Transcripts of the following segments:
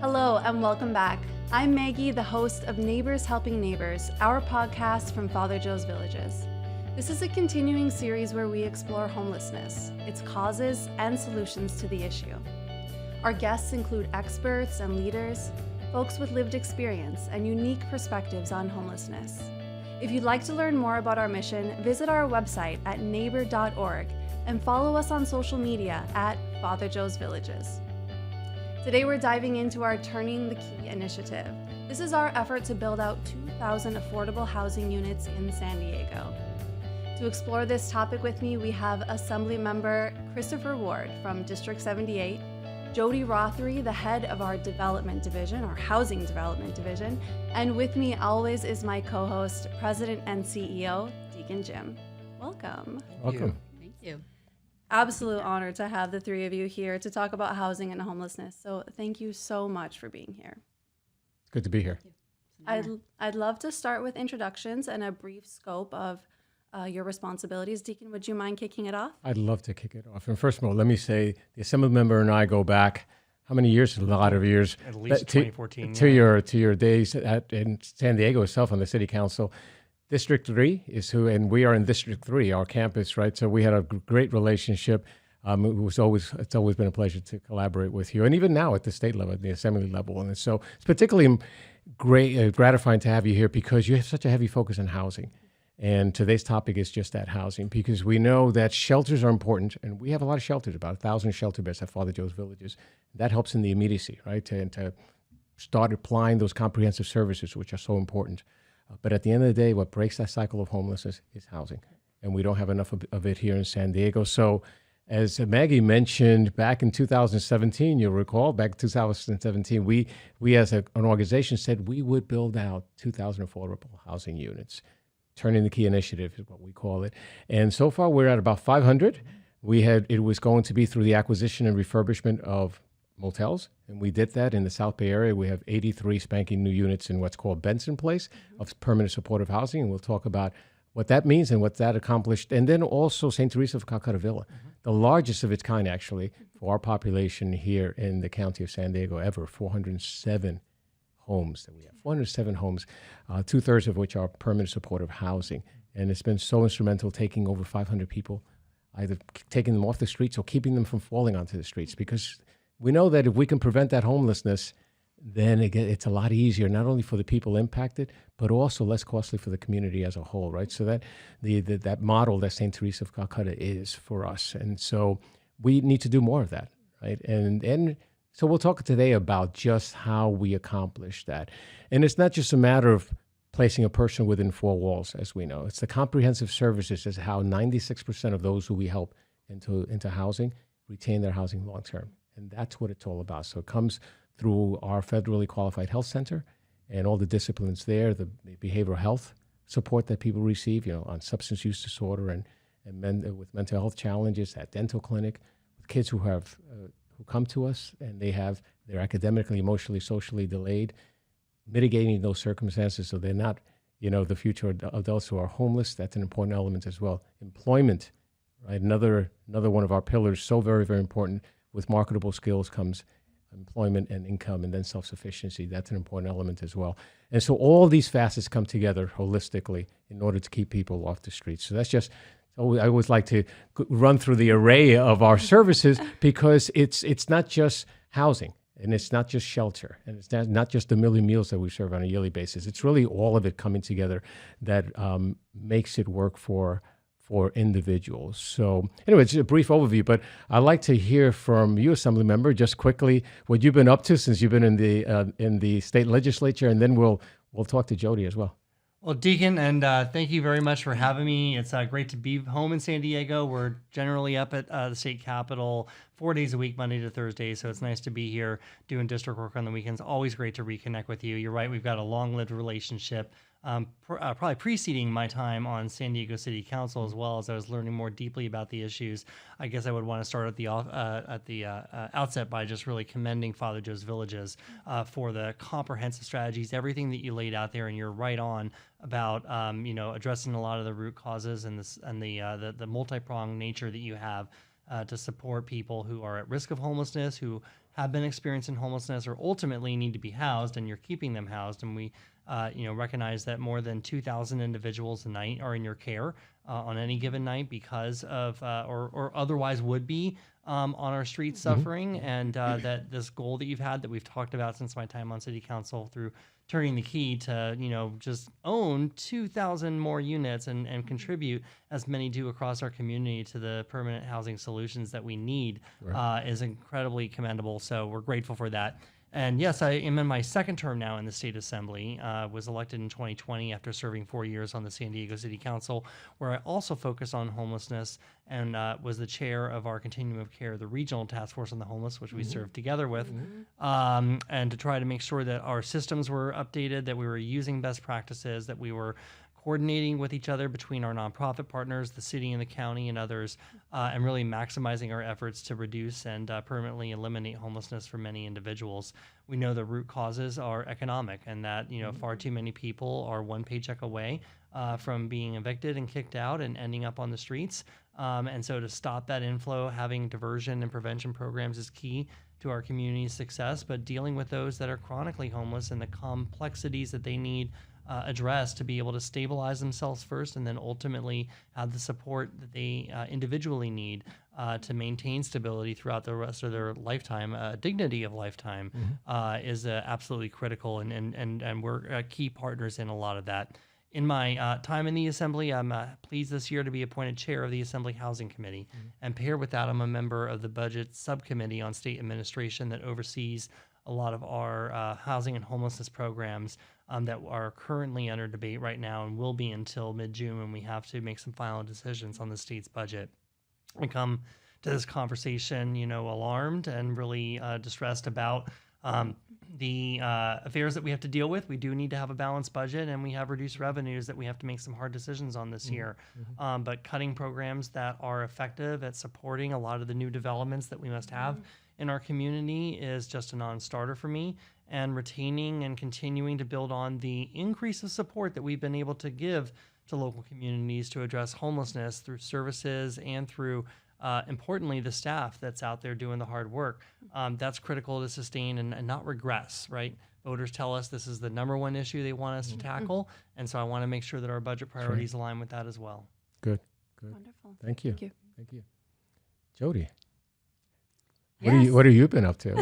Hello and welcome back. I'm Maggie, the host of Neighbors Helping Neighbors, our podcast from Father Joe's Villages. This is a continuing series where we explore homelessness, its causes, and solutions to the issue. Our guests include experts and leaders, folks with lived experience and unique perspectives on homelessness. If you'd like to learn more about our mission, visit our website at neighbor.org and follow us on social media at Father Joe's Villages. Today we're diving into our Turning the Key initiative. This is our effort to build out 2,000 affordable housing units in San Diego. To explore this topic with me, we have Assemblymember Christopher Ward from District 78, Jody Rothery, the head of our development division, our housing development division, and with me always is my co-host, President and CEO, Deacon Jim. Welcome. Welcome. Thank you. Absolute honor to have the three of you here to talk about housing and homelessness. So thank you so much for being here. It's good to be here. I'd love to start with introductions and a brief scope of your responsibilities. Deacon, would you mind kicking it off? I'd love to kick it off. And first of all, let me say the Assembly member and I go back, how many years? A lot of years. At least 2014. To your days in San Diego itself on the City Council. District 3 is who, and we are in District 3, our campus, right? So we had a great relationship. It's always been a pleasure to collaborate with you. And even now at the state level, at the Assembly level. And so it's particularly gratifying to have you here because you have such a heavy focus on housing. And today's topic is just that, housing, because we know that shelters are important, and we have a lot of shelters, about 1,000 shelter beds at Father Joe's Villages. That helps in the immediacy, right, to start applying those comprehensive services, which are so important. But at the end of the day, what breaks that cycle of homelessness is housing, and we don't have enough of it here in San Diego. So as Maggie mentioned, back in 2017, you'll recall, back in 2017, we as an organization said we would build out 2,000 affordable housing units. Turning the Key initiative is what we call it. And so far, we're at about 500. It was going to be through the acquisition and refurbishment of motels, and we did that in the South Bay area. We have 83 spanking new units in what's called Benson Place of permanent supportive housing, and we'll talk about what that means and what that accomplished. And then also St. Teresa of Calcutta Villa, the largest of its kind, actually, for our population here in the county of San Diego ever, 407 homes that we have, 407 homes, two-thirds of which are permanent supportive housing. And it's been so instrumental taking over 500 people, either taking them off the streets or keeping them from falling onto the streets, because we know that if we can prevent that homelessness, then it's a lot easier, not only for the people impacted, but also less costly for the community as a whole, right? So that that model that St. Teresa of Calcutta is for us. And so we need to do more of that, right? And so we'll talk today about just how we accomplish that. And it's not just a matter of placing a person within four walls, as we know. It's the comprehensive services is how 96% of those who we help into housing retain their housing long term. And that's what it's all about. So it comes through our federally qualified health center and all the disciplines there, the behavioral health support that people receive, on substance use disorder and with mental health challenges, at dental clinic, with kids who have who come to us and they're academically, emotionally, socially delayed, mitigating those circumstances so they're not, the future adults who are homeless. That's an important element as well. Employment, right? Another one of our pillars, so very, very important. With marketable skills comes employment and income, and then self-sufficiency. That's an important element as well. And so all these facets come together holistically in order to keep people off the streets. So that's just, I always like to run through the array of our services because it's not just housing, and it's not just shelter, and it's not just the million meals that we serve on a yearly basis. It's really all of it coming together that makes it work for individuals. So anyway, it's a brief overview, but I'd like to hear from you, Assembly Member, just quickly what you've been up to since you've been in the state legislature, and then we'll talk to Jody as well. Well, Deacon, and thank you very much for having me. It's great to be home in San Diego. We're generally up at the state capitol 4 days a week, Monday to Thursday, so it's nice to be here doing district work on the weekends. Always great to reconnect with you. You're right, we've got a long-lived relationship. Probably preceding my time on San Diego City Council, as well as I was learning more deeply about the issues. I guess I would want to start at the outset by just really commending Father Joe's Villages for the comprehensive strategies, everything that you laid out there, and you're right on about addressing a lot of the root causes and the multi-pronged nature that you have to support people who are at risk of homelessness, who have been experiencing homelessness, or ultimately need to be housed, and you're keeping them housed. And we recognize that more than 2,000 individuals a night are in your care on any given night because of or otherwise would be on our streets suffering. And that this goal that you've had, that we've talked about since my time on city council, through turning the key to just own 2,000 more units and contribute as many do across our community to the permanent housing solutions that we need, is incredibly commendable. So we're grateful for that. And yes, I am in my second term now in the State Assembly. Was elected in 2020 after serving 4 years on the San Diego City Council, where I also focus on homelessness and was the chair of our Continuum of Care, the Regional Task Force on the Homeless, which we served together with, and to try to make sure that our systems were updated, that we were using best practices, that we were coordinating with each other between our nonprofit partners, the city and the county and others, and really maximizing our efforts to reduce and permanently eliminate homelessness for many individuals. We know the root causes are economic, and that far too many people are one paycheck away from being evicted and kicked out and ending up on the streets. And so to stop that inflow, having diversion and prevention programs is key to our community's success, but dealing with those that are chronically homeless and the complexities that they need addressed to be able to stabilize themselves first, and then ultimately have the support that they individually need to maintain stability throughout the rest of their lifetime. Dignity of lifetime is absolutely critical, and we're key partners in a lot of that. In my time in the Assembly, I'm pleased this year to be appointed chair of the Assembly Housing Committee. And paired with that, I'm a member of the Budget Subcommittee on State Administration that oversees a lot of our housing and homelessness programs that are currently under debate right now and will be until mid-June, when we have to make some final decisions on the state's budget. We come to this conversation, alarmed and really distressed about the affairs that we have to deal with. We do need to have a balanced budget, and we have reduced revenues that we have to make some hard decisions on this year. But cutting programs that are effective at supporting a lot of the new developments that we must have in our community is just a non-starter for me. And retaining and continuing to build on the increase of support that we've been able to give to local communities to address homelessness through services and through importantly, the staff that's out there doing the hard work. That's critical to sustain and not regress, right? Voters tell us this is the number one issue they want us to tackle. And so I want to make sure that our budget priorities align with that as well. Good. Wonderful. Thank you. Thank you. Jody, Yes. what have you been up to?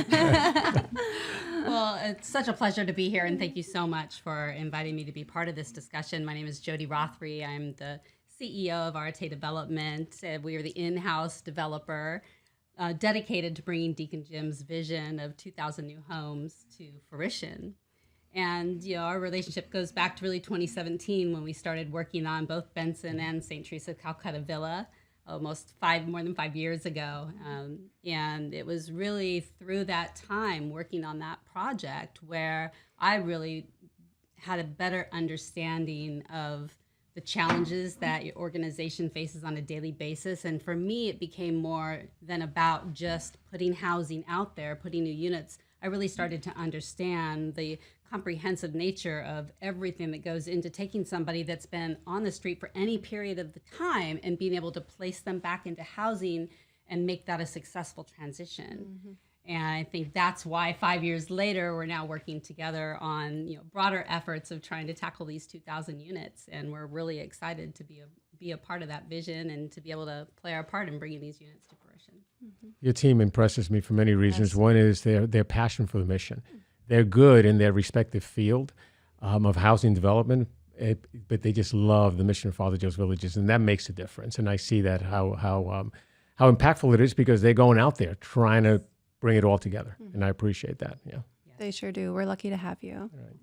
Well, it's such a pleasure to be here, and thank you so much for inviting me to be part of this discussion. My name is Jody Rothery. I'm the CEO of Arte Development. We are the in-house developer dedicated to bringing Deacon Jim's vision of 2,000 new homes to fruition. And our relationship goes back to really 2017, when we started working on both Benson and St. Teresa Calcutta Villa, more than 5 years ago. And it was really through that time working on that project where I really had a better understanding of the challenges that your organization faces on a daily basis. And for me, it became more than about just putting housing out there, putting new units. I really started to understand the comprehensive nature of everything that goes into taking somebody that's been on the street for any period of the time and being able to place them back into housing and make that a successful transition. And I think that's why 5 years later, we're now working together on broader efforts of trying to tackle these 2,000 units. And we're really excited to be a part of that vision and to be able to play our part in bringing these units to fruition. Your team impresses me for many reasons. Yes. One is their passion for the mission. They're good in their respective field of housing development, but they just love the mission of Father Joe's Villages, and that makes a difference. And I see that how impactful it is, because they're going out there trying to bring it all together, and I appreciate that. Yeah. They sure do. We're lucky to have you. Right.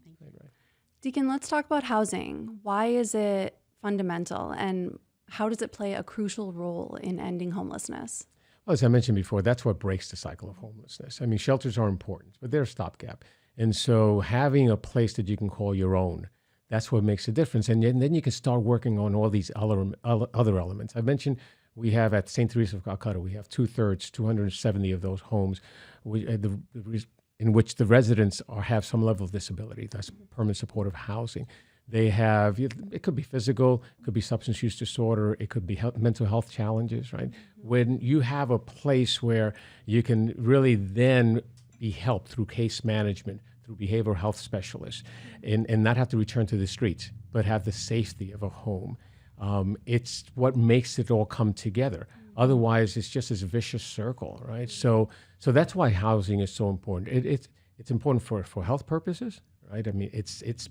Deacon, let's talk about housing. Why is it fundamental, and how does it play a crucial role in ending homelessness? Well, as I mentioned before, that's what breaks the cycle of homelessness. I mean, shelters are important, but they're a stopgap. And so having a place that you can call your own, that's what makes a difference. And then you can start working on all these other elements. I mentioned we have at St. Teresa of Calcutta, we have 270 of those homes in which the residents have some level of disability. That's permanent supportive housing. They have, it could be physical, it could be substance use disorder, it could be mental health challenges, right? When you have a place where you can really then be helped through case management, through behavioral health specialists, and not have to return to the streets, but have the safety of a home. It's what makes it all come together. Otherwise, it's just this vicious circle, right? So that's why housing is so important. It's important for health purposes, right? I mean, it's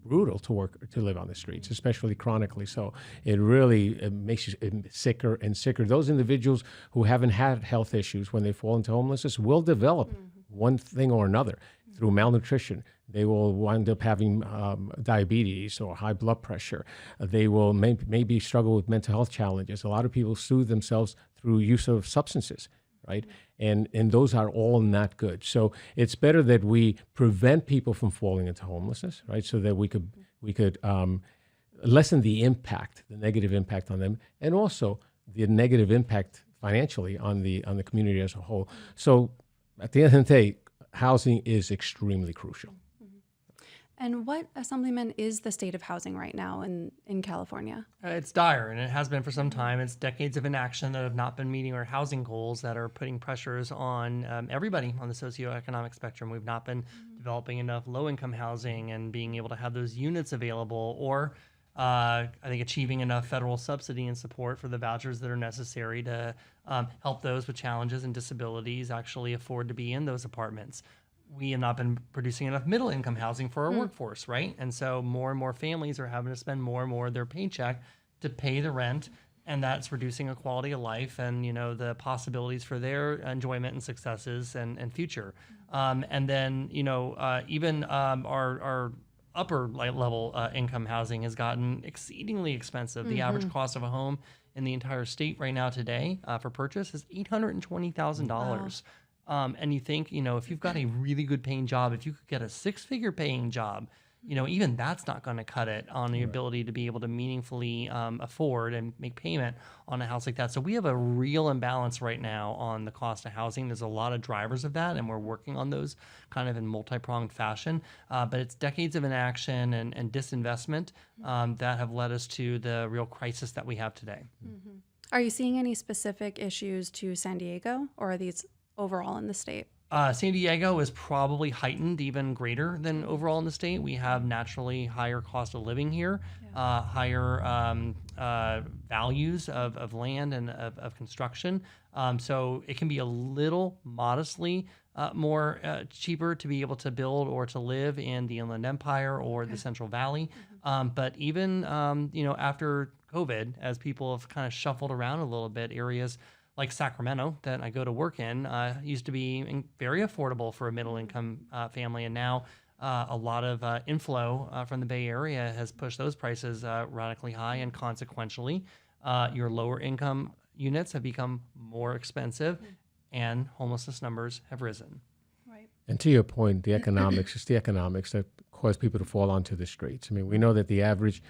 brutal to live on the streets, especially chronically. So it really makes you sicker and sicker. Those individuals who haven't had health issues when they fall into homelessness will develop one thing or another through malnutrition. They will wind up having diabetes or high blood pressure. They will maybe struggle with mental health challenges. A lot of people soothe themselves through use of substances, right? And those are all not good. So it's better that we prevent people from falling into homelessness, right? So that we could lessen the impact, the negative impact on them, and also the negative impact financially on the community as a whole. So at the end of the day, housing is extremely crucial. And what, Assemblyman, is the state of housing right now in California? It's dire, and it has been for some time. It's decades of inaction that have not been meeting our housing goals, that are putting pressures on everybody on the socioeconomic spectrum. We've not been developing enough low-income housing and being able to have those units available, or I think achieving enough federal subsidy and support for the vouchers that are necessary to help those with challenges and disabilities actually afford to be in those apartments. We have not been producing enough middle income housing for our workforce, right? And so more and more families are having to spend more and more of their paycheck to pay the rent, and that's reducing a quality of life and, the possibilities for their enjoyment and successes and future. And then, even our upper level income housing has gotten exceedingly expensive. The average cost of a home in the entire state right now today for purchase is $820,000. And you think, if you've got a really good paying job, if you could get a 6-figure paying job, even that's not going to cut it on the ability to be able to meaningfully afford and make payment on a house like that. So we have a real imbalance right now on the cost of housing. There's a lot of drivers of that, and we're working on those kind of in multi-pronged fashion. But it's decades of inaction and disinvestment that have led us to the real crisis that we have today. Mm-hmm. Are you seeing any specific issues to San Diego, or are these overall in the state? San Diego is probably heightened even greater than overall in the state. We have naturally higher cost of living here, higher values of land and of construction. So it can be a little modestly more cheaper to be able to build or to live in the Inland Empire or the Central Valley. But even after COVID, as people have kind of shuffled around a little bit, areas like Sacramento that I go to work in used to be very affordable for a middle-income family, and now a lot of inflow from the Bay Area has pushed those prices radically high, and consequentially, your lower-income units have become more expensive, and homelessness numbers have risen. Right. And to your point, the economics, it's the economics that cause people to fall onto the streets. I mean, we know that the average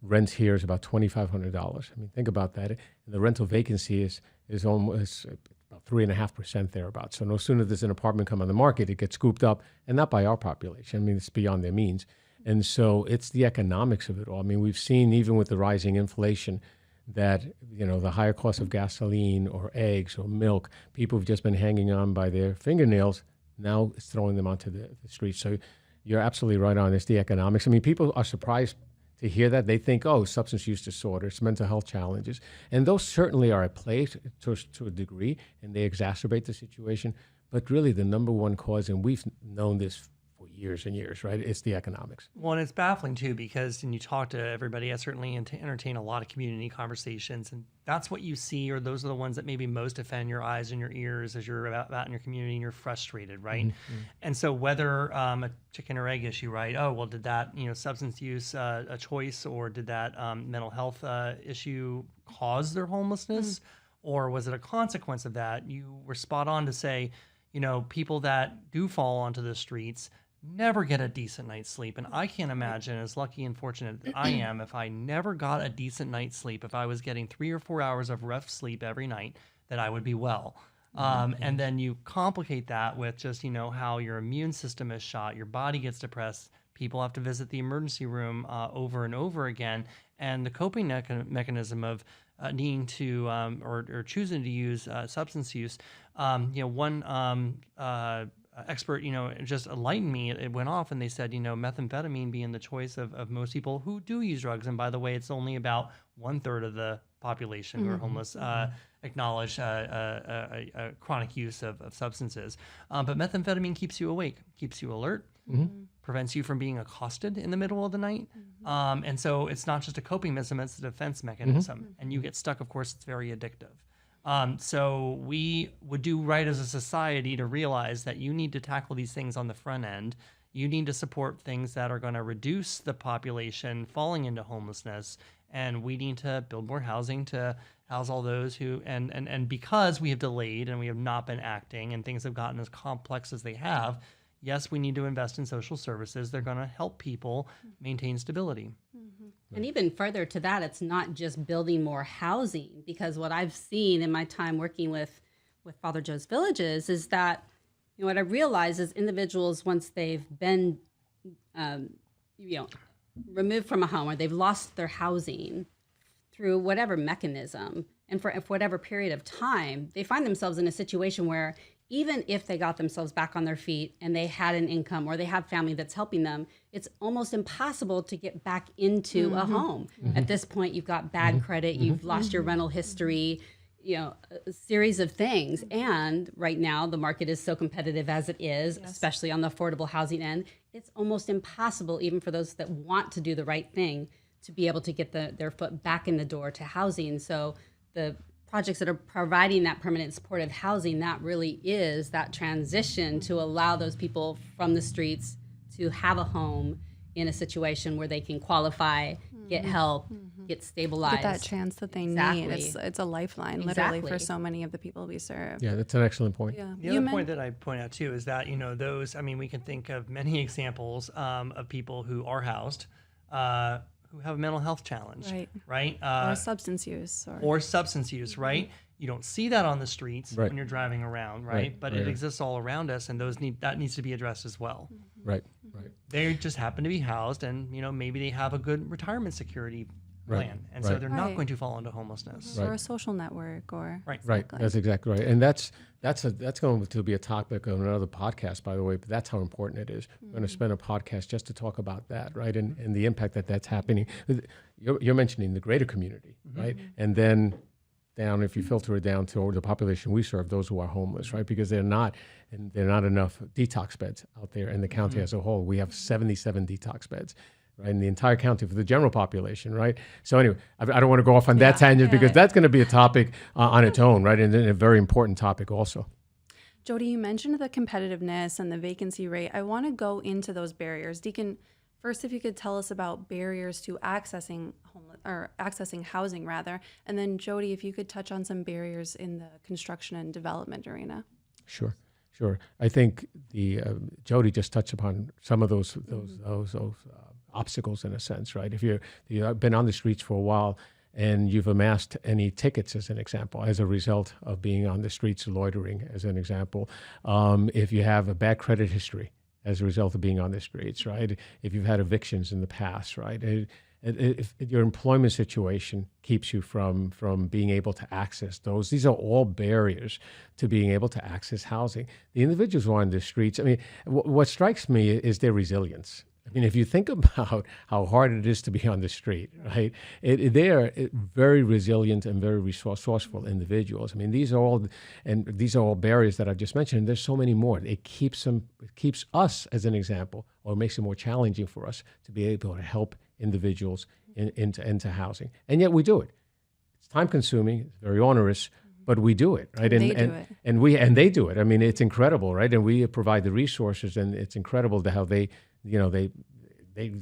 rent here is about $2,500. I mean, think about that. And the rental vacancy is almost about 3.5% thereabouts. So no sooner does an apartment come on the market, it gets scooped up, and not by our population. I mean, it's beyond their means. And so it's the economics of it all. I mean, we've seen even with the rising inflation that, the higher cost of gasoline or eggs or milk, people have just been hanging on by their fingernails. Now it's throwing them onto the streets. So you're absolutely right on. It's the economics. I mean, people are surprised to hear that. They think, substance use disorders, mental health challenges. And those certainly are at play to a degree, and they exacerbate the situation. But really the number one cause, and we've known this for years and years, right? It's the economics. Well, and it's baffling too, because when you talk to everybody, I certainly entertain a lot of community conversations, and that's what you see, or those are the ones that maybe most offend your eyes and your ears as you're out in your community and you're frustrated, right? Mm-hmm. And so whether a chicken or egg issue, right? Oh, well, did that, substance use a choice, or did that mental health issue cause their homelessness? Mm-hmm. Or was it a consequence of that? You were spot on to say, people that do fall onto the streets never get a decent night's sleep. And I can't imagine, as lucky and fortunate that I am, if I never got a decent night's sleep, if I was getting 3 or 4 hours of rough sleep every night, that I would be well. And then you complicate that with just, how your immune system is shot, your body gets depressed, People have to visit the emergency room over and over again. And the coping mechanism of needing to or choosing to use substance use, one expert, just enlightened me. It went off and they said, methamphetamine being the choice of most people who do use drugs. And by the way, it's only about 1/3 of the population who are homeless acknowledge a chronic use of substances. But methamphetamine keeps you awake, keeps you alert, prevents you from being accosted in the middle of the night. And so it's not just a coping mechanism, it's a defense mechanism. And you get stuck, of course, it's very addictive. So we would do right as a society to realize that you need to tackle these things on the front end. You need to support things that are going to reduce the population falling into homelessness. And we need to build more housing to house all those who, and because we have delayed and we have not been acting and things have gotten as complex as they have, yes, we need to invest in social services. They're going to help people maintain stability. And even further to that, it's not just building more housing, because what I've seen in my time working with Father Joe's Villages is that, what I realize is individuals, once they've been, removed from a home or they've lost their housing through whatever mechanism, and for whatever period of time, they find themselves in a situation where even if they got themselves back on their feet and they had an income or they have family that's helping them, it's almost impossible to get back into a home. At this point, you've got bad credit, you've lost your rental history, a series of things. And right now, the market is so competitive as it is, especially on the affordable housing end. It's almost impossible, even for those that want to do the right thing, to be able to get their foot back in the door to housing. So the projects that are providing that permanent supportive housing, that really is that transition to allow those people from the streets to have a home in a situation where they can qualify, get help, get stabilized. Get that chance that they need. It's a lifeline, literally, for so many of the people we serve. Yeah, that's an excellent point. Yeah. The other point that I point out too is that, we can think of many examples of people who are housed, who have a mental health challenge, right? Or substance use. Or substance use, right? You don't see that on the streets when you're driving around, right? But it exists all around us, and that needs to be addressed as well. Right. They just happen to be housed, and maybe they have a good retirement security plan, and so they're not going to fall into homelessness. Or a social network, or Right. That's exactly right, and that's going to be a topic of another podcast, by the way. But that's how important it is. We're going to spend a podcast just to talk about that, right, and the impact that's happening. You're mentioning the greater community, right, and then down, if you filter it down to the population we serve, those who are homeless, right, because there are not enough detox beds out there in the county as a whole. We have 77 detox beds. Right, in the entire county for the general population, right? So anyway, I don't want to go off on that tangent because that's going to be a topic on its own, right? And a very important topic also. Jody, you mentioned the competitiveness and the vacancy rate. I want to go into those barriers. Deacon, first, if you could tell us about barriers to accessing housing, rather, and then Jody, if you could touch on some barriers in the construction and development arena. Sure. I think Jody just touched upon some of those obstacles in a sense, right? If you've been on the streets for a while and you've amassed any tickets, as an example, as a result of being on the streets loitering, as an example, if you have a bad credit history as a result of being on the streets, right? If you've had evictions in the past, right? If your employment situation keeps you from being able to access those, these are all barriers to being able to access housing. The individuals who are on the streets, I mean, what strikes me is their resilience. I mean, if you think about how hard it is to be on the street, right? They are very resilient and very resourceful individuals. I mean, these are all barriers that I've just mentioned. And there's so many more. It keeps us, as an example, or makes it more challenging for us to be able to help individuals into housing. And yet we do it. It's time consuming, it's very onerous, but we do it, right? And they do it. I mean, it's incredible, right? And we provide the resources, and it's incredible how they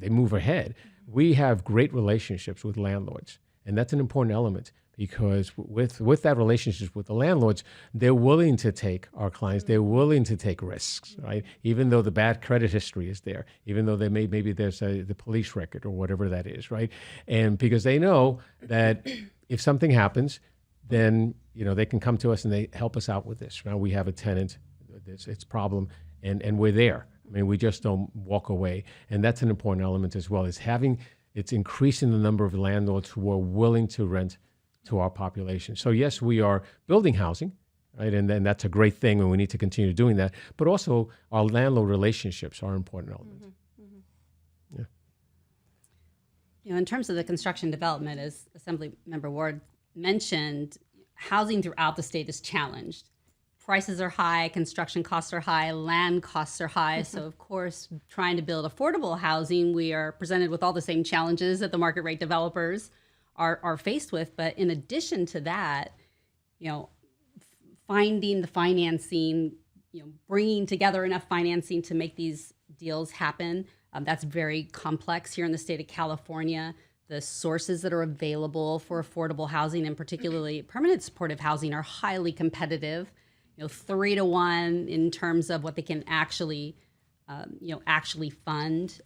move ahead. We have great relationships with landlords, and that's an important element, because with that relationship with the landlords, they're willing to take our clients, they're willing to take risks, right? Even though the bad credit history is there, even though maybe there's the police record or whatever that is, right? And because they know that if something happens, then they can come to us and they help us out with this. Now we have a tenant, it's problem, and we're there. I mean, we just don't walk away. And that's an important element as well, it's increasing the number of landlords who are willing to rent to our population. So yes, we are building housing, right? And then that's a great thing, and we need to continue doing that. But also our landlord relationships are an important element. Yeah. You know, in terms of the construction development, as Assemblymember Ward mentioned, housing throughout the state is challenged. Prices are high, construction costs are high, land costs are high. So, of course, trying to build affordable housing, we are presented with all the same challenges that the market rate developers are faced with. But in addition to that, you know, finding the financing, you know, bringing together enough financing to make these deals happen, that's very complex here in the state of California. The sources that are available for affordable housing, and particularly permanent supportive housing, are highly competitive. You know, 3 to 1 in terms of what they can actually, actually fund,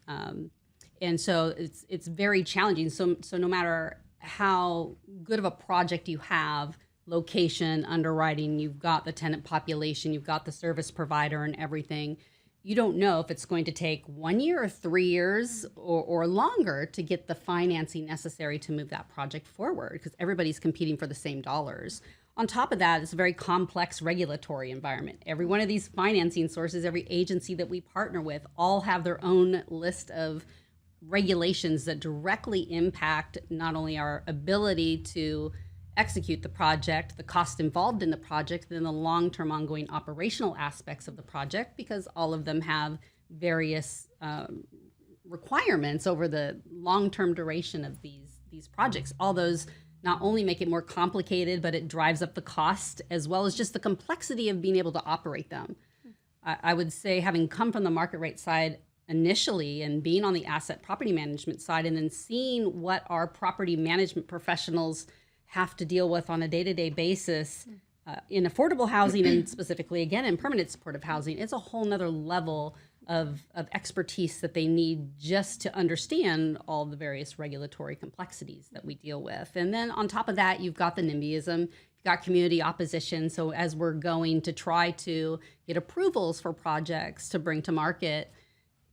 and so it's very challenging. So no matter how good of a project you have, location, underwriting, you've got the tenant population, you've got the service provider, and everything. You don't know if it's going to take 1 year or 3 years or longer to get the financing necessary to move that project forward, because everybody's competing for the same dollars. On top of that, it's a very complex regulatory environment. Every one of these financing sources, every agency that we partner with, all have their own list of regulations that directly impact not only our ability to execute the project, the cost involved in the project, then the long-term ongoing operational aspects of the project, because all of them have various requirements over the long-term duration of these projects. All those not only make it more complicated, but it drives up the cost, as well as just the complexity of being able to operate them. I would say, having come from the market rate side initially and being on the asset property management side, and then seeing what our property management professionals have to deal with on a day-to-day basis in affordable housing, and specifically, again, in permanent supportive housing, it's a whole nother level of expertise that they need just to understand all the various regulatory complexities that we deal with. And then on top of that, you've got the NIMBYism, you've got community opposition. So as we're going to try to get approvals for projects to bring to market,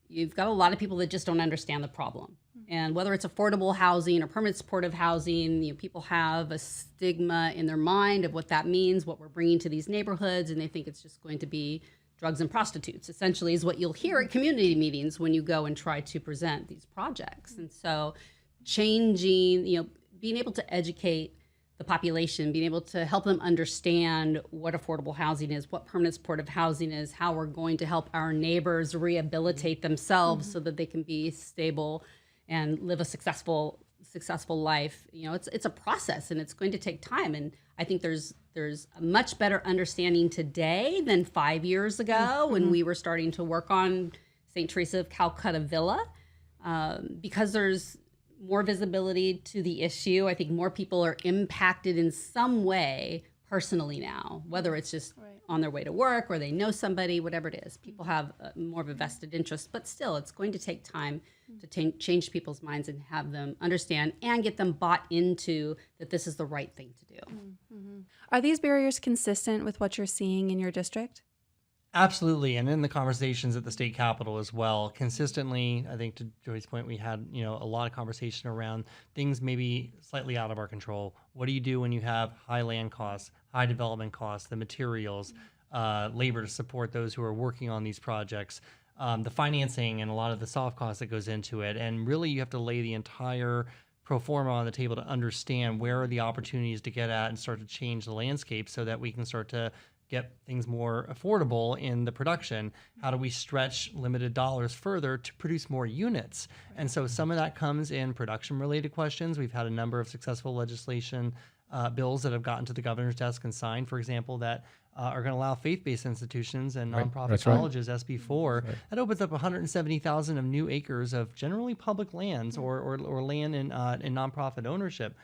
you've got a lot of people that just don't understand the problem. And whether it's affordable housing or permanent supportive housing, you know, people have a stigma in their mind of what that means, what we're bringing to these neighborhoods, and they think it's just going to be drugs and prostitutes, essentially, is what you'll hear at community meetings when you go and try to present these projects. And so changing, you know, being able to educate the population, being able to help them understand what affordable housing is, what permanent supportive housing is, how we're going to help our neighbors rehabilitate themselves so that they can be stable and live a successful life. You know, it's a process, and it's going to take time. And I think there's a much better understanding today than 5 years ago when we were starting to work on St. Teresa of Calcutta Villa, because there's more visibility to the issue. I think more people are impacted in some way personally now, whether it's just on their way to work or they know somebody, whatever it is. People have more of a vested interest, but still, it's going to take time to change people's minds and have them understand and get them bought into that this is the right thing to do. Are these barriers consistent with what you're seeing in your district? Absolutely. And in the conversations at the state capitol as well, consistently, I think to Joey's point, we had, you know, a lot of conversation around things maybe slightly out of our control. What do you do when you have high land costs, high development costs, the materials, labor to support those who are working on these projects, the financing and a lot of the soft costs that goes into it. And really you have to lay the entire pro forma on the table to understand where are the opportunities to get at and start to change the landscape so that we can start to get things more affordable in the production. How do we stretch limited dollars further to produce more units? And so some of that comes in production related questions. We've had a number of successful legislation bills that have gotten to the governor's desk and signed, for example, that are going to allow faith-based institutions and nonprofit colleges, SB4. That opens up 170,000 of new acres of generally public lands or land in nonprofit ownership.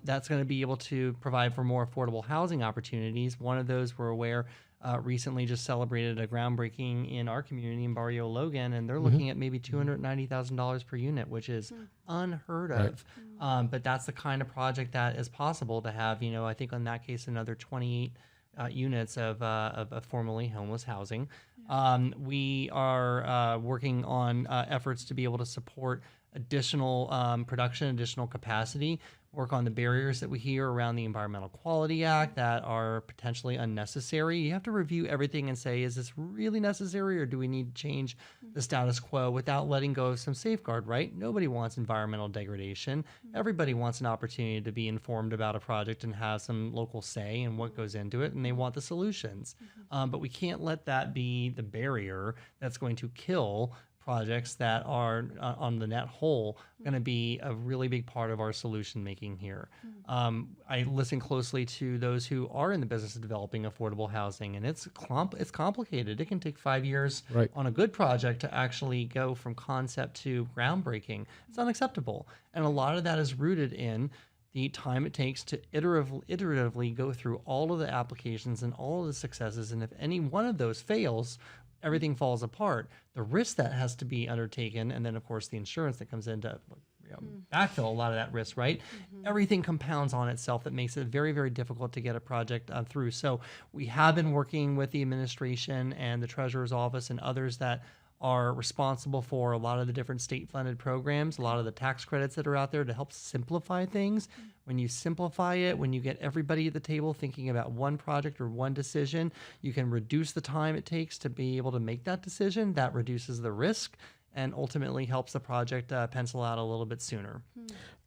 That's going to be able to provide for more affordable housing opportunities. One of those we're aware recently just celebrated a groundbreaking in our community in Barrio Logan, and they're looking at maybe $290,000 per unit, which is unheard of. But that's the kind of project that is possible to have, you know, I think in that case, another 28 units of formerly homeless housing. We are working on efforts to be able to support additional production, additional capacity, work on the barriers that we hear around the Environmental Quality Act that are potentially unnecessary. You have to review everything and say, is this really necessary, or do we need to change the status quo without letting go of some safeguard, right? Nobody wants environmental degradation. Everybody wants an opportunity to be informed about a project and have some local say in what goes into it, and they want the solutions. But we can't let that be the barrier that's going to kill projects that are on the net whole going to be a really big part of our solution making here. I listen closely to those who are in the business of developing affordable housing, and it's complicated. It can take 5 years on a good project to actually go from concept to groundbreaking. It's unacceptable. And a lot of that is rooted in the time it takes to iteratively go through all of the applications and all of the successes. And if any one of those fails, everything falls apart. The risk that has to be undertaken, and then of course the insurance that comes in to backfill a lot of that risk, right? Everything compounds on itself that makes it very, very difficult to get a project through. So we have been working with the administration and the Treasurer's Office and others that are responsible for a lot of the different state-funded programs, a lot of the tax credits that are out there to help simplify things. When you simplify it, when you get everybody at the table thinking about one project or one decision, you can reduce the time it takes to be able to make that decision. That reduces the risk and ultimately helps the project pencil out a little bit sooner.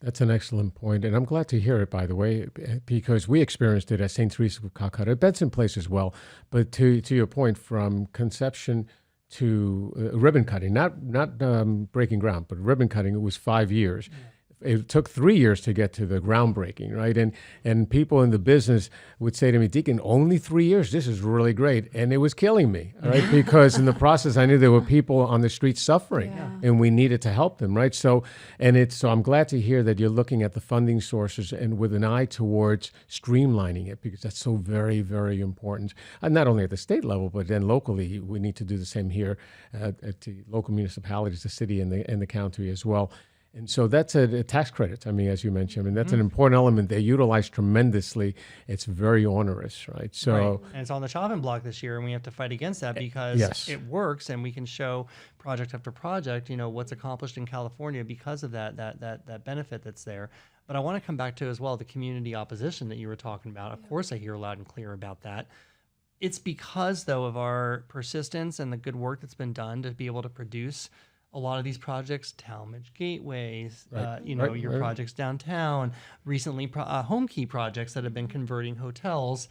That's an excellent point, and I'm glad to hear it, by the way, because we experienced it at St. Teresa of Calcutta, Benson Place as well. But to your point, from conception to ribbon cutting, not breaking ground, but ribbon cutting, it was 5 years. It took 3 years to get to the groundbreaking, right? And people in the business would say to me, Deacon, only 3 years? This is really great. And it was killing me, right? Because in the process, I knew there were people on the street suffering, and we needed to help them, right? So I'm glad to hear that you're looking at the funding sources and with an eye towards streamlining it, because that's so very, very important. And not only at the state level, but then locally, we need to do the same here at the local municipalities, the city and the county as well. And so that's a tax credit. I mean, as you mentioned, and that's an important element. They utilize tremendously. It's very onerous, right? So, and it's on the chopping block this year, and we have to fight against that because it works, and we can show project after project, what's accomplished in California because of that benefit that's there. But I want to come back to as well the community opposition that you were talking about. Of course, I hear loud and clear about that. It's because, though, of our persistence and the good work that's been done to be able to produce a lot of these projects, Talmadge Gateways, your projects downtown, recently home key projects that have been converting hotels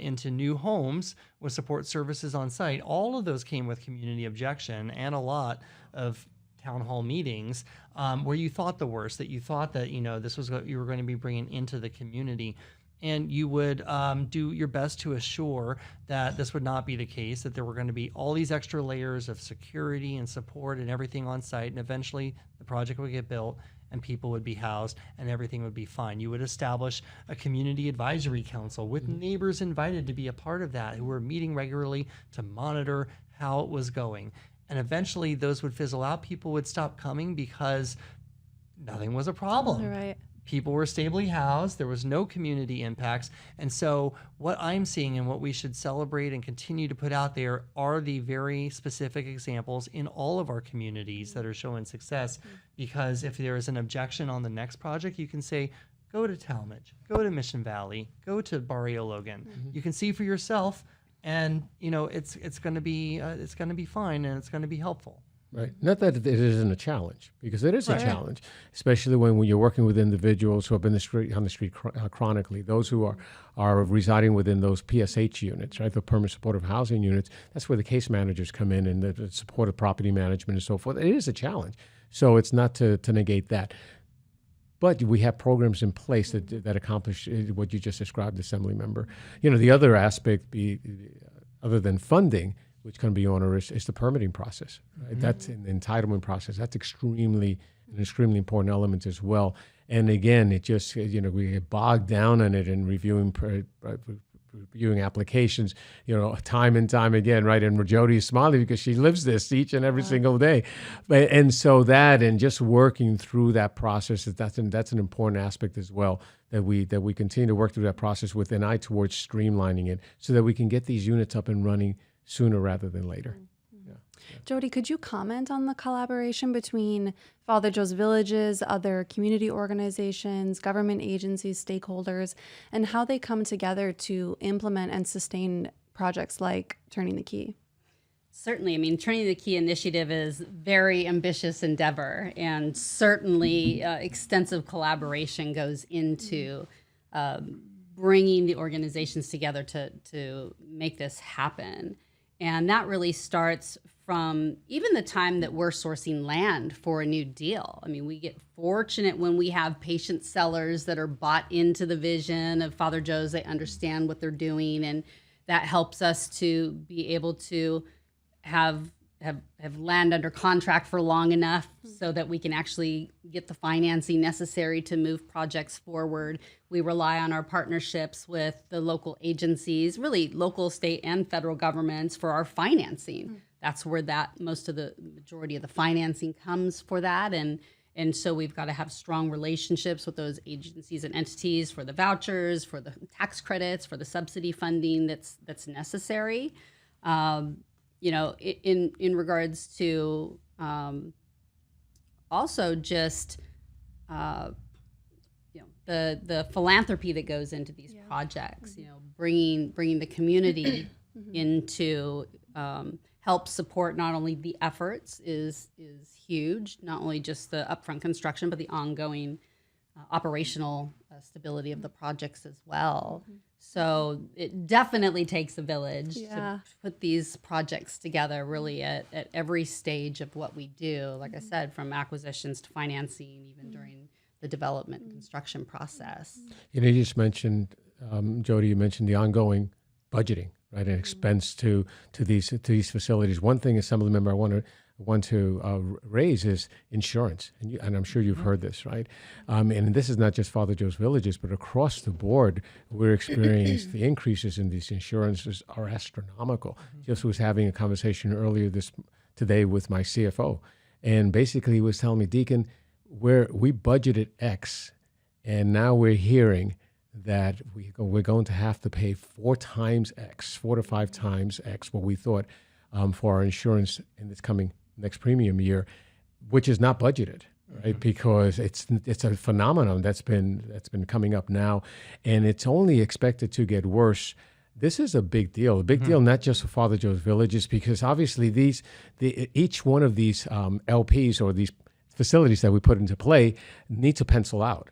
into new homes with support services on site. All of those came with community objection and a lot of town hall meetings where you thought the worst, that you thought that, this was what you were going to be bringing into the community. And you would do your best to assure that this would not be the case, that there were going to be all these extra layers of security and support and everything on site, and eventually the project would get built and people would be housed and everything would be fine. You would establish a community advisory council with neighbors invited to be a part of that, who were meeting regularly to monitor how it was going. And eventually those would fizzle out. People would stop coming because nothing was a problem. Right. People were stably housed. There was no community impacts. And so what I'm seeing and what we should celebrate and continue to put out there are the very specific examples in all of our communities that are showing success. Because if there is an objection on the next project, you can say, go to Talmadge, go to Mission Valley, go to Barrio Logan. You can see for yourself, and it's going to be fine, and it's going to be helpful. Right. Not that it isn't a challenge, because it is a challenge, especially when you're working with individuals who have been on the street chronically, those who are residing within those PSH units, right, the permanent supportive housing units. That's where the case managers come in and the supportive property management and so forth. It is a challenge. So it's not to negate that. But we have programs in place that accomplish what you just described, Assembly Member. The other aspect, other than funding, which can be onerous, is the permitting process. Right? That's an entitlement process. That's an extremely important element as well. And again, it just, we get bogged down in it and reviewing reviewing applications, time and time again, right? And Jody is smiling because she lives this each and every single day. And so that, and just working through that process, that's an important aspect as well, that we continue to work through that process with an eye towards streamlining it so that we can get these units up and running sooner rather than later. Jody, could you comment on the collaboration between Father Joe's Villages, other community organizations, government agencies, stakeholders, and how they come together to implement and sustain projects like Turning the Key? Certainly. I mean, Turning the Key initiative is a very ambitious endeavor, and certainly extensive collaboration goes into bringing the organizations together to make this happen. And that really starts from even the time that we're sourcing land for a new deal. I mean, we get fortunate when we have patient sellers that are bought into the vision of Father Joe's. They understand what they're doing, and that helps us to be able to have land under contract for long enough so that we can actually get the financing necessary to move projects forward. We rely on our partnerships with the local agencies, really local, state, and federal governments for our financing. That's where most of the majority of the financing comes for that. And so we've got to have strong relationships with those agencies and entities for the vouchers, for the tax credits, for the subsidy funding that's necessary. In regards to also just the philanthropy that goes into these projects, bringing the community into help support not only the efforts is huge, not only just the upfront construction, but the ongoing operational stability of the projects as well. So it definitely takes a village to put these projects together really at every stage of what we do. Like I said, from acquisitions to financing, even during the development and construction process. You just mentioned, Jody, you mentioned the ongoing budgeting, right, and expense to these facilities. One thing, Assembly Member, I want to raise is insurance, and I'm sure you've heard this, right? And this is not just Father Joe's Villages, but across the board, we're experiencing the increases in these insurances are astronomical. Just was having a conversation earlier today with my CFO, and basically he was telling me, Deacon, we budgeted X, and now we're hearing that we're going to have to pay 4 times X, 4 to 5 times X what we thought for our insurance in this coming next premium year, which is not budgeted, right? Because it's a phenomenon that's been coming up now, and it's only expected to get worse. This is a big deal. A big deal not just for Father Joe's Villages, because obviously each one of these LPs or these facilities that we put into play need to pencil out,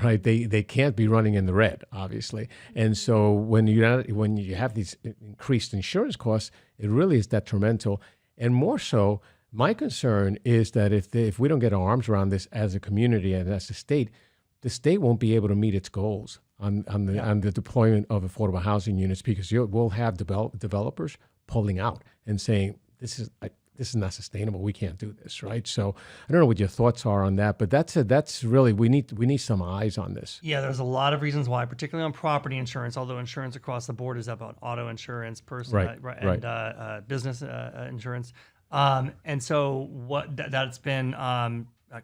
right? They can't be running in the red, obviously. And so when you have these increased insurance costs, it really is detrimental. And more so, my concern is that if we don't get our arms around this as a community and as a state, the state won't be able to meet its goals on the deployment of affordable housing units, because we'll have developers pulling out and saying, this is not sustainable. We can't do this, right? So I don't know what your thoughts are on that, but that's really, we need some eyes on this. Yeah, there's a lot of reasons why, particularly on property insurance, although insurance across the board is about auto insurance, and business insurance. And so that's been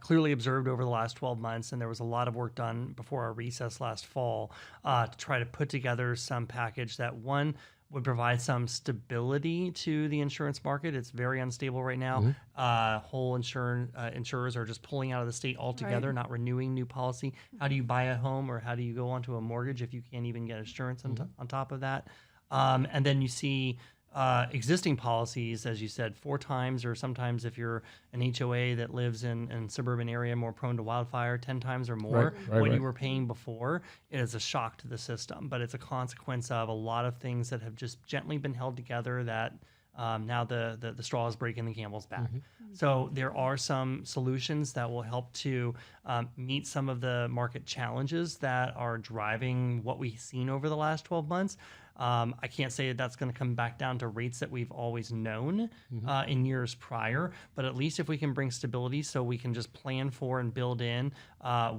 clearly observed over the last 12 months, and there was a lot of work done before our recess last fall to try to put together some package that, one, would provide some stability to the insurance market. It's very unstable right now. Whole insurers are just pulling out of the state altogether, not renewing new policy. How do you buy a home, or how do you go onto a mortgage if you can't even get insurance on top of that? And then you see existing policies, as you said, 4 times, or sometimes if you're an HOA that lives in a suburban area more prone to wildfire, 10 times or more what you were paying before. It is a shock to the system, but it's a consequence of a lot of things that have just gently been held together that now the straw is breaking the camel's back. So there are some solutions that will help to meet some of the market challenges that are driving what we've seen over the last 12 months. I can't say that that's going to come back down to rates that we've always known in years prior, but at least if we can bring stability so we can just plan for and build in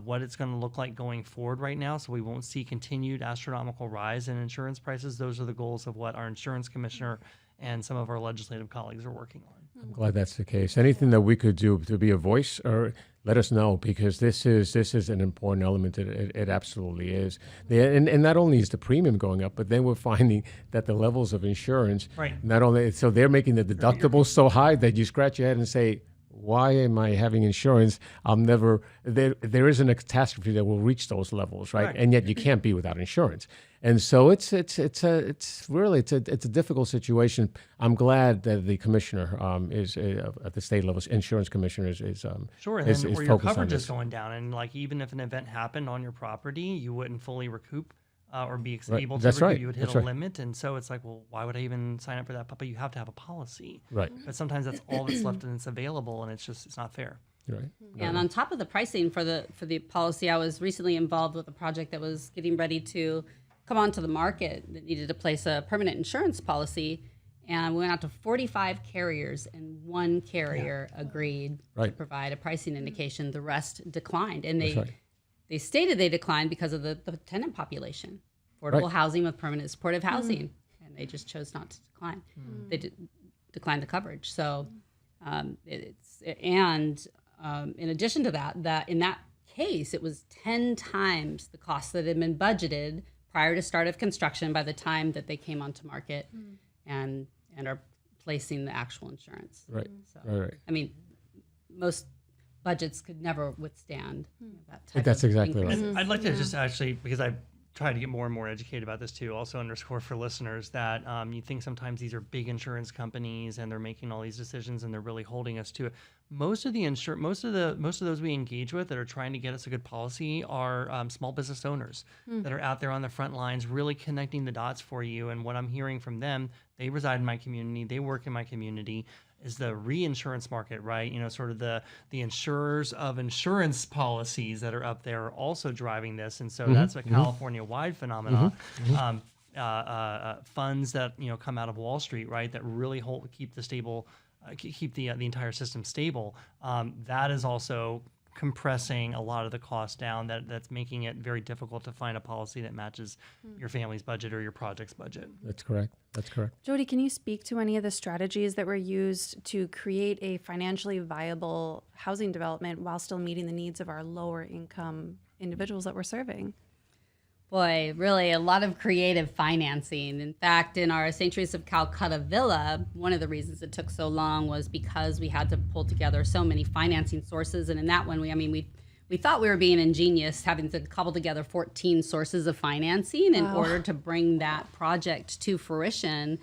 what it's going to look like going forward right now, so we won't see continued astronomical rise in insurance prices. Those are the goals of what our insurance commissioner and some of our legislative colleagues are working on. I'm glad that's the case. Anything that we could do to be a voice, or let us know, because this is an important element. It absolutely is. And not only is the premium going up, but then we're finding that the levels of insurance, not only, so they're making the deductibles so high that you scratch your head and say, why am I having insurance? There isn't a catastrophe that will reach those levels, right? And yet you can't be without insurance. And so it's really a difficult situation. I'm glad that the commissioner is at the state level, insurance commissioner is sure, and is then, or your focused on coverage is this. going down, and like even if an event happened on your property, you wouldn't fully recoup or be able to That's recoup. right. You would hit That's a right. limit, and so it's like, well, why would I even sign up for that? But you have to have a policy, Right. But sometimes that's all that's left and it's available, and it's not fair. Right. And on top of the pricing for the policy, I was recently involved with a project that was getting ready to come onto the market that needed to place a permanent insurance policy. And we went out to 45 carriers, and one carrier agreed to Right. provide a pricing indication. The rest declined. And That's right. they stated they declined because of the tenant population, affordable Right. housing with permanent supportive housing. And they just chose not to decline. They declined the coverage. So in addition to that in that case, it was 10 times the cost that had been budgeted prior to start of construction by the time that they came onto market and are placing the actual insurance. Right. So, Right. I mean, most budgets could never withstand that type That's of exactly increase. right. I'd like to just actually, because I try to get more and more educated about this too, also underscore for listeners that you think sometimes these are big insurance companies and they're making all these decisions and they're really holding us to it. Most of those we engage with that are trying to get us a good policy are small business owners that are out there on the front lines, really connecting the dots for you. And what I'm hearing from them, they reside in my community, they work in my community, is the reinsurance market, right? You know, sort of the insurers of insurance policies that are up there are also driving this, and so that's a California-wide phenomenon. Funds that come out of Wall Street, right? That really keep the entire system stable. That is also compressing a lot of the costs down. That's making it very difficult to find a policy that matches your family's budget or your project's budget. That's correct. That's correct. Jody, can you speak to any of the strategies that were used to create a financially viable housing development while still meeting the needs of our lower income individuals that we're serving? Boy, really a lot of creative financing. In fact, in our St. Teresa of Calcutta villa, one of the reasons it took so long was because we had to pull together so many financing sources. And in that one, we thought we were being ingenious, having to cobble together 14 sources of financing in order to bring that project to fruition.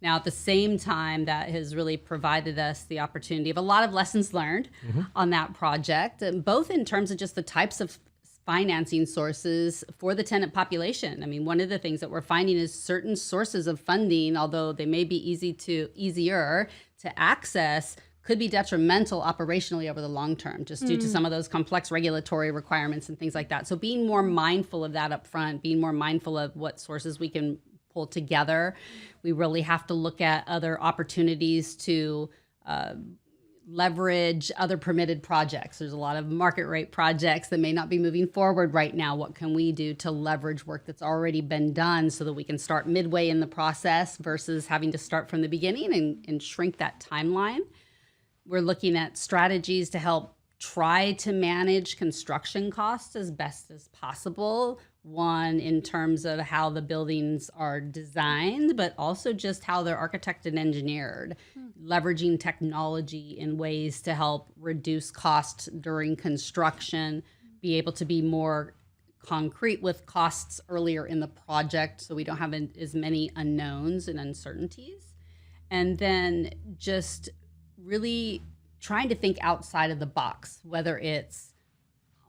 Now, at the same time, that has really provided us the opportunity of a lot of lessons learned on that project, both in terms of just the types of financing sources for the tenant population. I mean, one of the things that we're finding is certain sources of funding, although they may be easier to access, could be detrimental operationally over the long term, just due to some of those complex regulatory requirements and things like that. So being more mindful of that up front, being more mindful of what sources we can pull together. We really have to look at other opportunities to leverage other permitted projects. There's a lot of market rate projects that may not be moving forward right now. What can we do to leverage work that's already been done so that we can start midway in the process versus having to start from the beginning and shrink that timeline? We're looking at strategies to help try to manage construction costs as best as possible. One, in terms of how the buildings are designed, but also just how they're architected and engineered, leveraging technology in ways to help reduce costs during construction, be able to be more concrete with costs earlier in the project so we don't have as many unknowns and uncertainties. And then just really trying to think outside of the box, whether it's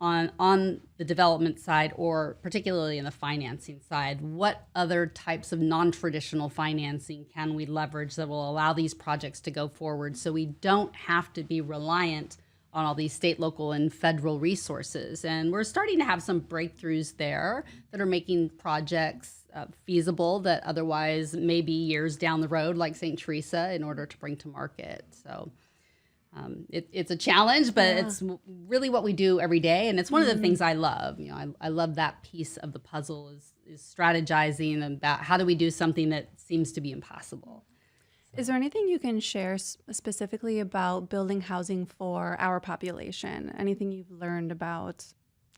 on the development side, or particularly in the financing side, what other types of non-traditional financing can we leverage that will allow these projects to go forward so we don't have to be reliant on all these state, local, and federal resources? And we're starting to have some breakthroughs there that are making projects feasible that otherwise may be years down the road, like St. Teresa, in order to bring to market. So it's a challenge, but it's really what we do every day. And it's one of the things I love. I love that piece of the puzzle is strategizing about how do we do something that seems to be impossible. Is there anything you can share specifically about building housing for our population? Anything you've learned about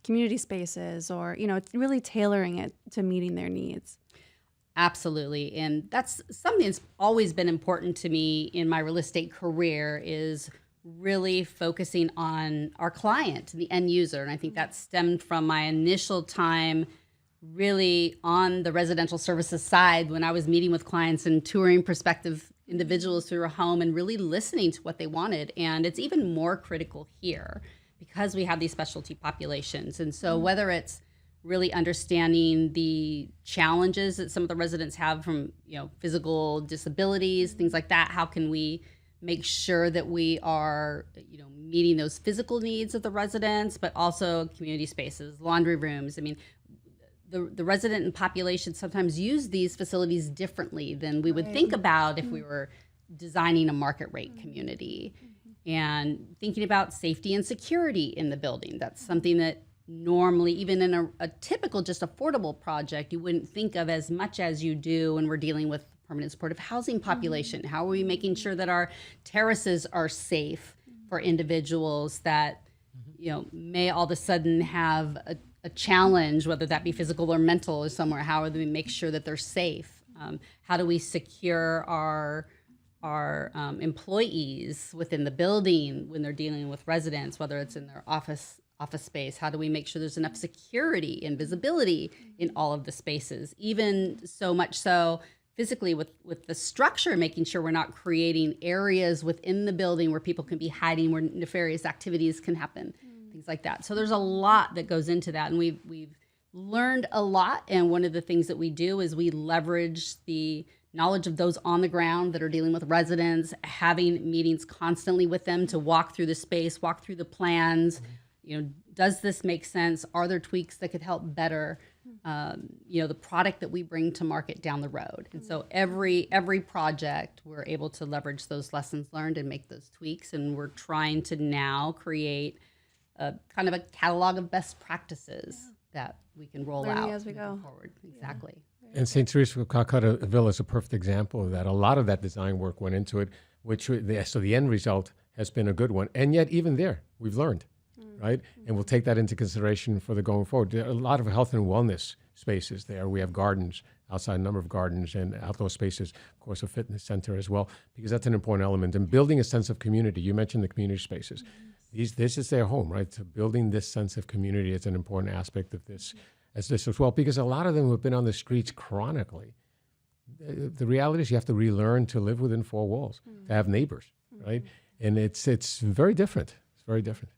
community spaces, or, really tailoring it to meeting their needs? Absolutely. And that's something that's always been important to me in my real estate career, is really focusing on our client, the end user. And I think that stemmed from my initial time really on the residential services side, when I was meeting with clients and touring prospective individuals through a home and really listening to what they wanted. And it's even more critical here because we have these specialty populations. And so whether it's really understanding the challenges that some of the residents have from, physical disabilities, things like that, how can we make sure that we are, meeting those physical needs of the residents, but also community spaces, laundry rooms. I mean, the resident and population sometimes use these facilities differently than we would think about if we were designing a market rate community. And thinking about safety and security in the building. That's something that normally, even in a typical just affordable project, you wouldn't think of as much as you do when we're dealing with permanent supportive housing population. How are we making sure that our terraces are safe for individuals that may all of a sudden have a challenge, whether that be physical or mental, or somewhere? How do we make sure that they're safe? How do we secure our employees within the building when they're dealing with residents, whether it's in their office space? How do we make sure there's enough security and visibility in all of the spaces? Even so much so physically with the structure, making sure we're not creating areas within the building where people can be hiding, where nefarious activities can happen, things like that. So there's a lot that goes into that, and we've learned a lot. And one of the things that we do is we leverage the knowledge of those on the ground that are dealing with residents, having meetings constantly with them to walk through the space, walk through the plans. Does this make sense? Are there tweaks that could help better, the product that we bring to market down the road? And so every project, we're able to leverage those lessons learned and make those tweaks. And we're trying to now create a kind of a catalog of best practices that we can roll Learning out as we go forward. Exactly. And St. Teresa of Calcutta Villa is a perfect example of that. A lot of that design work went into it, so the end result has been a good one. And yet, even there, we've learned, right? And we'll take that into consideration for the going forward. There are a lot of health and wellness spaces there. We have gardens, outside, a number of gardens and outdoor spaces, of course, a fitness center as well, because that's an important element. And building a sense of community. You mentioned the community spaces. This is their home, right? So building this sense of community is an important aspect of this. As well, because a lot of them have been on the streets chronically. The reality is you have to relearn to live within four walls, to have neighbors, right? And it's very different. It's very different.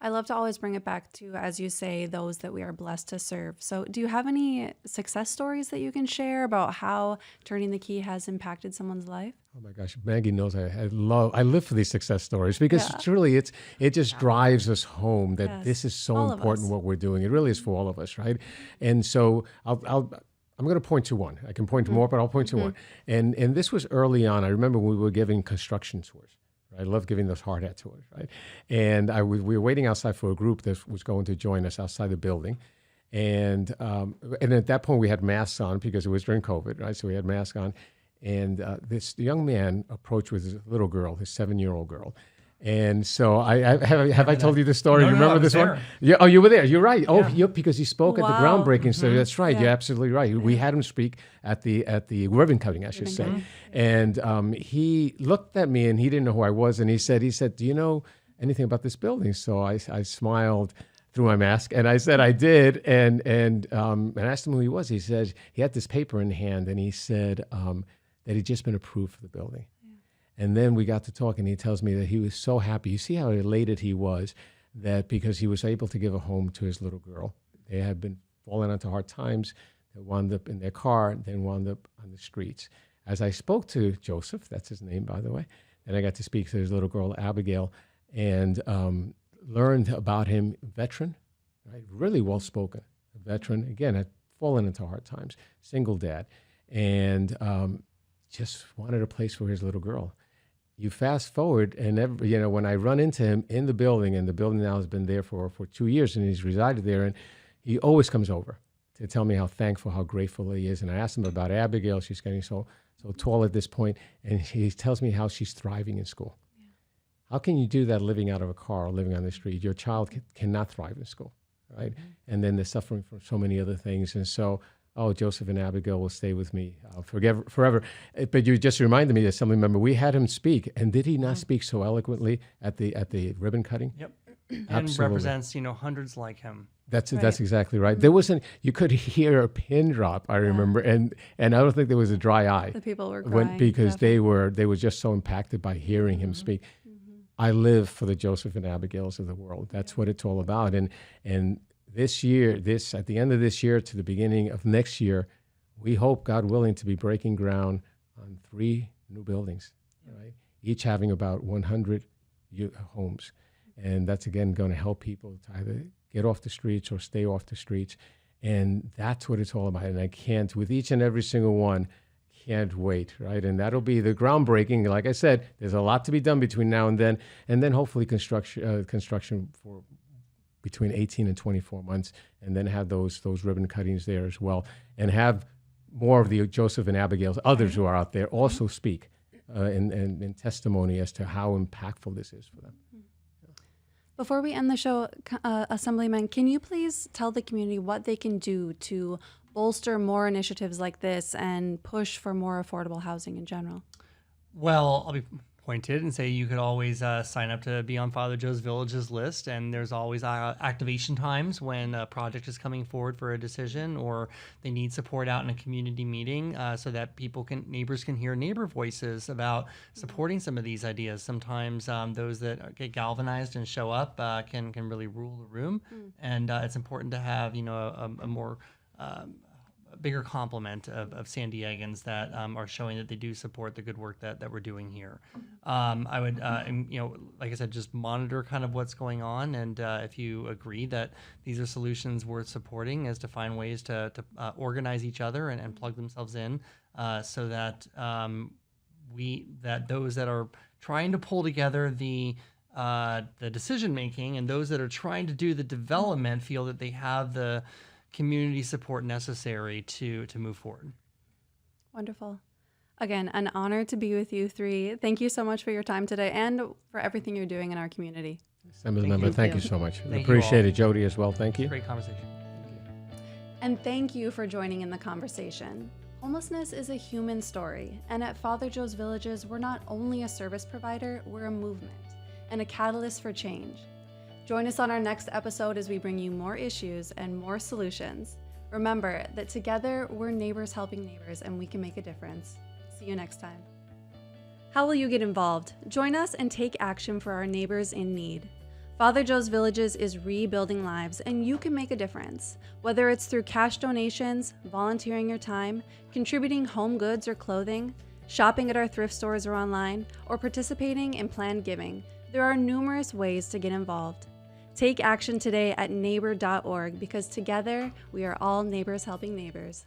I love to always bring it back to, as you say, those that we are blessed to serve. So do you have any success stories that you can share about how turning the key has impacted someone's life? Oh my gosh, Maggie knows I live for these success stories because truly it just drives us home that this is so important what we're doing. It really is for all of us, right? And so I'm going to point to one. I can point to more, but I'll point to one. And this was early on. I remember we were giving construction tours. I love giving those hard hat tours, right? And we were waiting outside for a group that was going to join us outside the building. And at that point, we had masks on because it was during COVID, right? So we had masks on. And this young man approached with his little girl, his 7-year-old girl. And so have I told you this story? No, you remember this there. one? Yeah. Oh, you were there. You're right. Oh, because he spoke at the groundbreaking. So that's right. Yeah. You're absolutely right. We had him speak at the ribbon cutting, I should say. And he looked at me and he didn't know who I was. And he said, do you know anything about this building? So I smiled through my mask and I said I did. And I asked him who he was. He said he had this paper in hand and he said that he'd just been approved for the building. And then we got to talk, and he tells me that he was so happy. You see how elated he was that because he was able to give a home to his little girl. They had been falling into hard times. They wound up in their car, then wound up on the streets. As I spoke to Joseph, that's his name, by the way, and I got to speak to his little girl, Abigail, and learned about him, veteran, right? Really well-spoken, a veteran, again, had fallen into hard times, single dad, and just wanted a place for his little girl. You fast forward, and when I run into him in the building, and the building now has been there for 2 years, and he's resided there, and he always comes over to tell me how thankful, how grateful he is. And I asked him about Abigail. She's getting so tall at this point, and he tells me how she's thriving in school. Yeah. How can you do that living out of a car or living on the street? Your child cannot thrive in school, right? Mm-hmm. And then they're suffering from so many other things. And so, Joseph and Abigail will stay with me forever. But you just reminded me, as assembly member, we had him speak, and did he not speak so eloquently at the ribbon cutting? Yep. And represents, hundreds like him. That's exactly right. There wasn't, you could hear a pin drop, I remember, and I don't think there was a dry eye. The people were crying. Because they were just so impacted by hearing him speak. Mm-hmm. I live for the Joseph and Abigails of the world. That's what it's all about. And this year, at the end of this year to the beginning of next year, we hope, God willing, to be breaking ground on 3 new buildings, right? Each having about 100 homes. And that's, again, going to help people to either get off the streets or stay off the streets. And that's what it's all about. And I can't, with each and every single one, can't wait, right? And that'll be the groundbreaking. Like I said, there's a lot to be done between now and then hopefully construction for between 18 and 24 months, and then have those ribbon cuttings there as well, and have more of the Joseph and Abigail's, others who are out there, also speak in testimony as to how impactful this is for them. Before we end the show, Assemblyman, can you please tell the community what they can do to bolster more initiatives like this and push for more affordable housing in general? Well, I'll be pointed and say you could always sign up to be on Father Joe's Villages list, and there's always activation times when a project is coming forward for a decision or they need support out in a community meeting, so that neighbors can hear neighbor voices about supporting some of these ideas. Sometimes those that get galvanized and show up can really rule the room, and it's important to have a more bigger complement of San Diegans that are showing that they do support the good work that we're doing here. I would, like I said, just monitor kind of what's going on, and if you agree that these are solutions worth supporting, is to find ways to organize each other and plug themselves in, so that those that are trying to pull together the decision making and those that are trying to do the development feel that they have the community support necessary to move forward. Wonderful. Again, an honor to be with you 3. Thank you so much for your time today and for everything you're doing in our community. Assembly thank you so much. Appreciate it, Jody, as well. Thank you. Great conversation. And thank you for joining in the conversation. Homelessness is a human story, and at Father Joe's Villages, we're not only a service provider, we're a movement and a catalyst for change. Join us on our next episode as we bring you more issues and more solutions. Remember that together we're neighbors helping neighbors, and we can make a difference. See you next time. How will you get involved? Join us and take action for our neighbors in need. Father Joe's Villages is rebuilding lives, and you can make a difference. Whether it's through cash donations, volunteering your time, contributing home goods or clothing, shopping at our thrift stores or online, or participating in planned giving, there are numerous ways to get involved. Take action today at neighbor.org, because together we are all neighbors helping neighbors.